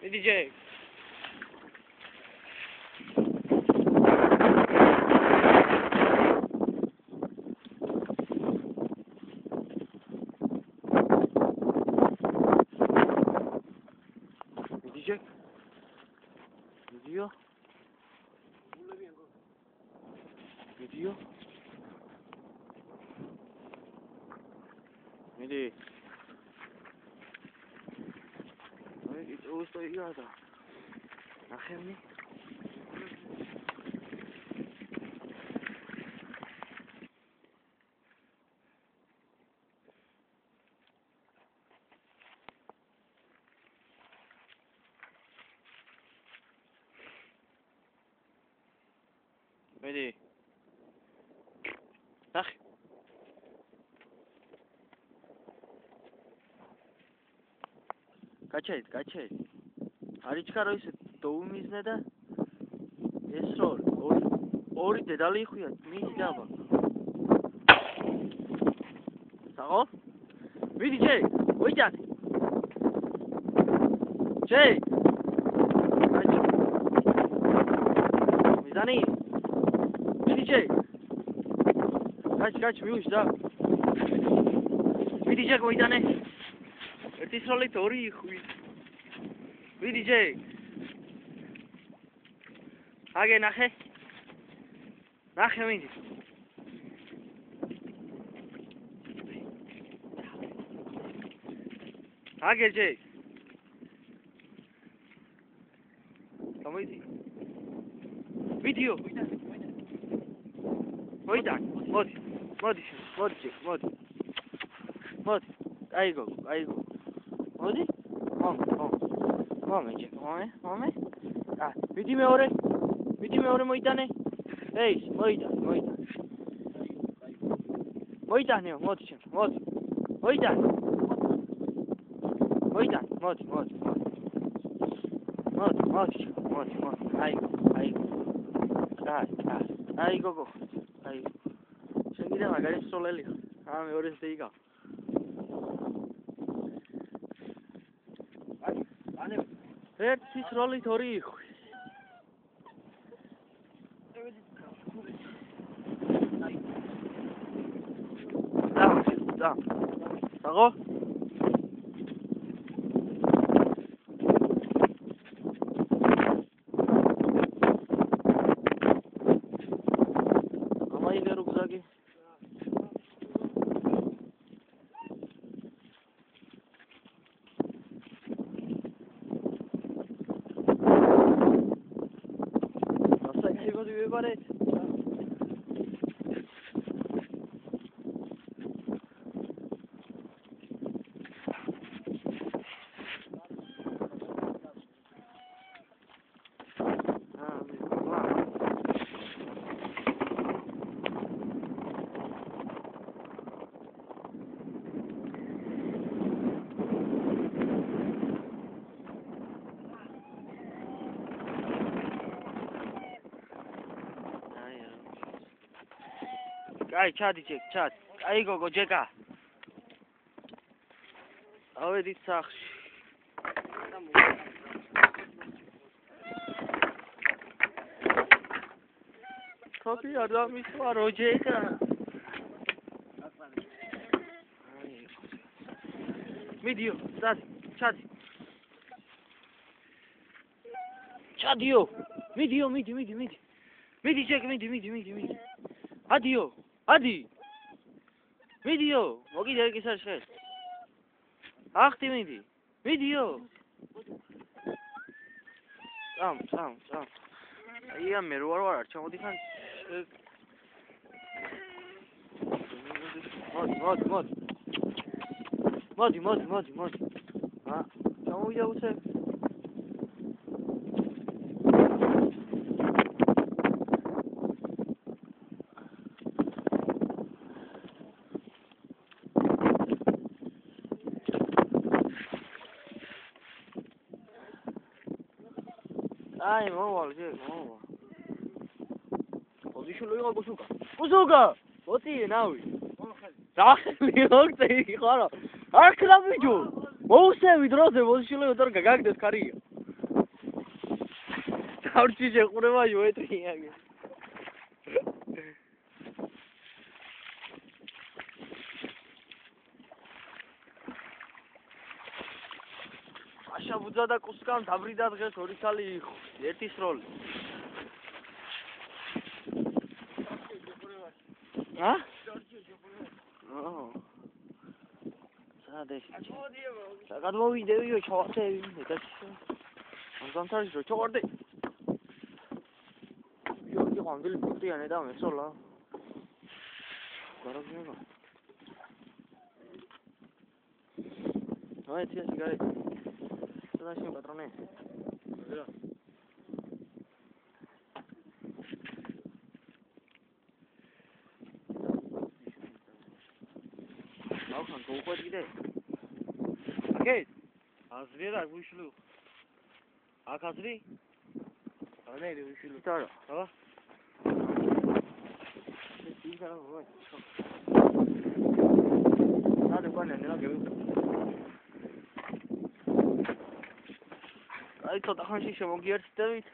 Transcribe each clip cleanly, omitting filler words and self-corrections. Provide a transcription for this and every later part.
DJ. DJ. Video. Video. Midi. It's also yada. Nachemni. Midi. Nach. Გაჩერეთ. არიჩქარო ისე დოუმიზნე და ეს ორი დედალი იხვია, მიდი დაბა. საღო? მიდი ჯეი, ვიჯანი. ჯეი. მიზანი. მიდი ჯეი. გაჩ მივიშ და. მიდი ჯეი ვიჯანე. ერთის როლით ორი იხვი. Vidi Jay. Age nache. Nache mindi. Age Jay. Come idi. Video. Oida. Modi. Aigo. Modi? Mome. Ah, vidi me ore moitane. Ei, moita. Moitane, modi. Moitane. Aigo. Aigo. Shengida magari soleli. Ah, me ore steiga. ერთის როლით ორი იხვი. და. საღო? ამაიგე რუგზაკი. Everybody. Ai, chat. Ai, go, Jeka. Avedi saxi. Copy adam iswa Jeka. Video, chat. Chadio. Video. Midi check, midi. Adio. Adi. Video. Mogi der kisar shes. Akhti midi. Video. Sam. Ia meru war chamodi khan. Mod. Ha. Chamu ja use. Ai, moval. Position lo iqa Gusuka. Oti nawi. Rakhli ogte iqara. Akla bijo. Mouse vidroze position lo dor gagagdes khariya. Tavrci çekure yoğurt yani. Aşağı buca da kuskan tabrida დღეს ორი ქალი იყო. ერთის როლი. ა? ო. სადეს. გადმოვიდევიო ჩავახტევი და ამზამთარში რო ჩავარდი. იო ამდელი ფუტიანი და მესოლა. გარაგინა. აი თია სიგარეტი. Gracias, patrones. Mira. Now can go for today. Okay. Azrira wishlu. Akazri? Anele wishlu. Tara. Ha? Tira hoy. Nada quan nella che Ai tot ახანში შემოგიერთდებით.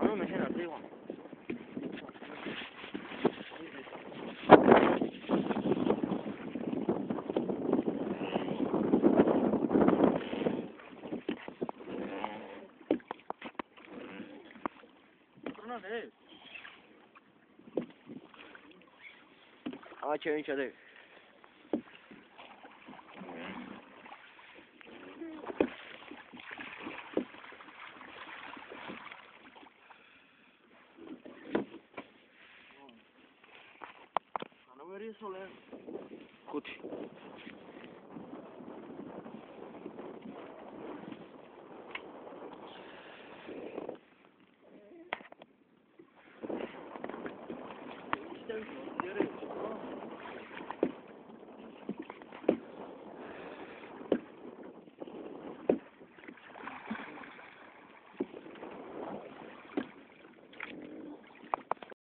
ანუ მე შენ არ დივა. Hey. I'll change it. Where is Soler? Good.